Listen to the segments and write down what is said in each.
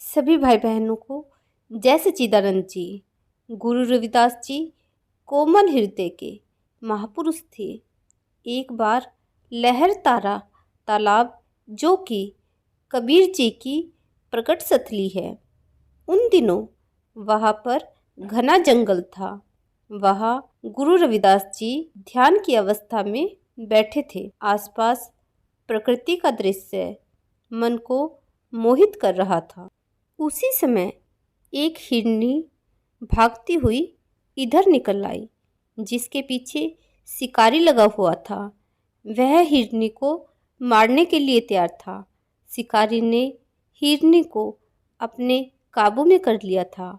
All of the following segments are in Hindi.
सभी भाई बहनों को जय सच्चिदानंद जी। गुरु रविदास जी कोमल हृदय के महापुरुष थे। एक बार लहर तारा तालाब, जो कि कबीर जी की प्रकट स्थली है, उन दिनों वहाँ पर घना जंगल था। वहाँ गुरु रविदास जी ध्यान की अवस्था में बैठे थे। आसपास प्रकृति का दृश्य मन को मोहित कर रहा था। उसी समय एक हिरनी भागती हुई इधर निकल आई, जिसके पीछे शिकारी लगा हुआ था। वह हिरनी को मारने के लिए तैयार था। शिकारी ने हिरनी को अपने काबू में कर लिया था।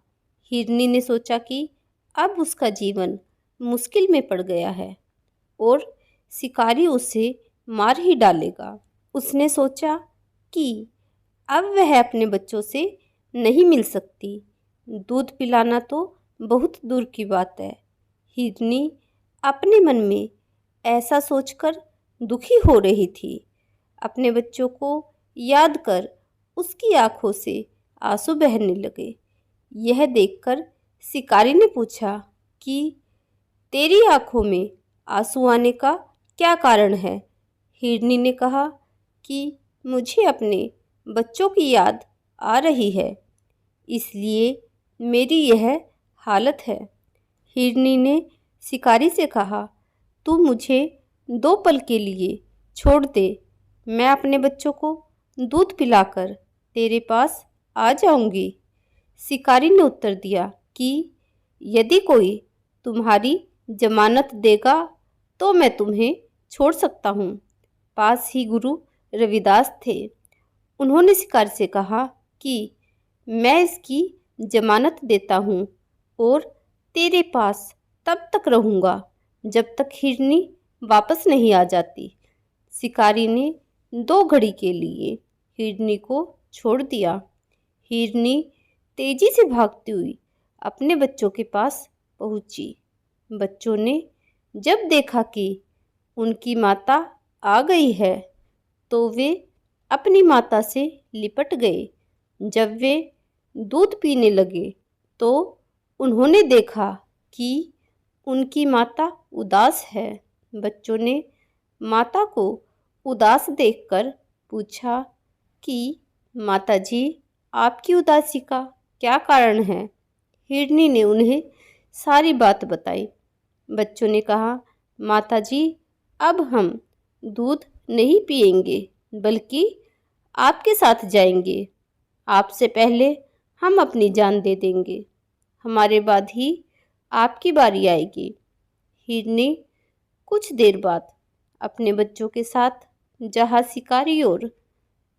हिरनी ने सोचा कि अब उसका जीवन मुश्किल में पड़ गया है और शिकारी उसे मार ही डालेगा। उसने सोचा कि अब वह अपने बच्चों से नहीं मिल सकती। दूध पिलाना तो बहुत दूर की बात है। हिरनी अपने मन में ऐसा सोचकर दुखी हो रही थी। अपने बच्चों को याद कर उसकी आंखों से आंसू बहने लगे। यह देखकर शिकारी ने पूछा कि तेरी आंखों में आंसू आने का क्या कारण है? हिरनी ने कहा कि मुझे अपने बच्चों की याद आ रही है, इसलिए मेरी यह हालत है। हिरनी ने शिकारी से कहा, तू मुझे 2 पल के लिए छोड़ दे, मैं अपने बच्चों को दूध पिलाकर तेरे पास आ जाऊंगी। शिकारी ने उत्तर दिया कि यदि कोई तुम्हारी जमानत देगा तो मैं तुम्हें छोड़ सकता हूँ। पास ही गुरु रविदास थे। उन्होंने शिकारी से कहा कि मैं इसकी जमानत देता हूँ और तेरे पास तब तक रहूँगा जब तक हिरनी वापस नहीं आ जाती। शिकारी ने 2 घड़ी के लिए हिरनी को छोड़ दिया। हिरनी तेजी से भागती हुई अपने बच्चों के पास पहुंची। बच्चों ने जब देखा कि उनकी माता आ गई है तो वे अपनी माता से लिपट गए। जब वे दूध पीने लगे तो उन्होंने देखा कि उनकी माता उदास है। बच्चों ने माता को उदास देखकर पूछा कि माता जी, आपकी उदासी का क्या कारण है? हिरनी ने उन्हें सारी बात बताई। बच्चों ने कहा, माता जी, अब हम दूध नहीं पिएंगे बल्कि आपके साथ जाएंगे। आपसे पहले हम अपनी जान दे देंगे, हमारे बाद ही आपकी बारी आएगी। हिरनी कुछ देर बाद अपने बच्चों के साथ जहाँ शिकारी और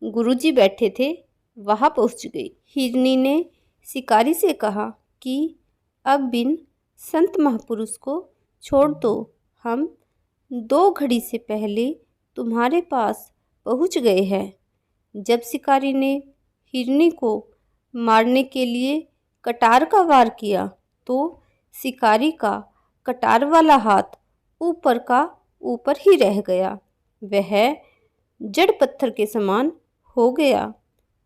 गुरुजी बैठे थे वहाँ पहुँच गई। हिरनी ने शिकारी से कहा कि अब बिन संत महापुरुष को छोड़ दो, हम 2 घड़ी से पहले तुम्हारे पास पहुँच गए हैं। जब शिकारी ने हिरनी को मारने के लिए कटार का वार किया तो शिकारी का कटार वाला हाथ ऊपर का ऊपर ही रह गया। वह जड़ पत्थर के समान हो गया।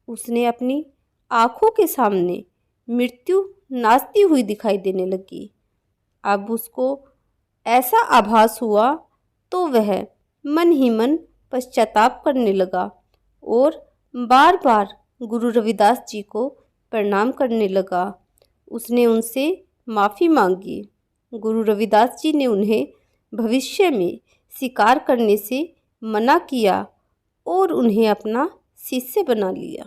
उसने अपनी आंखों के सामने मृत्यु नाचती हुई दिखाई देने लगी। अब उसको ऐसा आभास हुआ तो वह मन ही मन पश्चाताप करने लगा और बार बार गुरु रविदास जी को प्रणाम करने लगा। उसने उनसे माफ़ी मांगी। गुरु रविदास जी ने उन्हें भविष्य में शिकार करने से मना किया और उन्हें अपना शिष्य बना लिया।